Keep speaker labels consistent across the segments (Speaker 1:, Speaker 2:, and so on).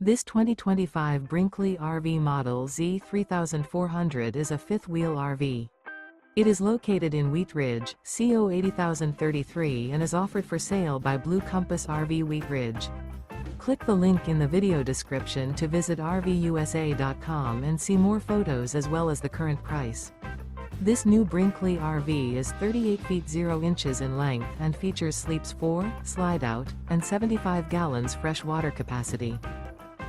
Speaker 1: This 2025 Brinkley RV Model Z 3400 is a fifth-wheel RV. It is located in Wheat Ridge, CO 80033 and is offered for sale by Blue Compass RV Wheat Ridge. Click the link in the video description to visit RVUSA.com and see more photos as well as the current price. This new Brinkley RV is 38 feet 0 inches in length and features sleeps 4, slide-out, and 75 gallons fresh water capacity.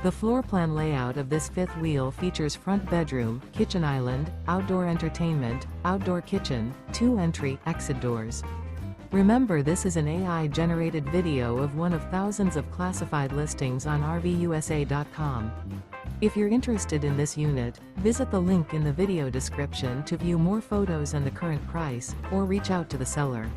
Speaker 1: The floor plan layout of this fifth wheel features front bedroom, kitchen island, outdoor entertainment, outdoor kitchen, 2 entry/exit doors. Remember, this is an AI-generated video of one of thousands of classified listings on RVUSA.com. If you're interested in this unit, visit the link in the video description to view more photos and the current price, or reach out to the seller.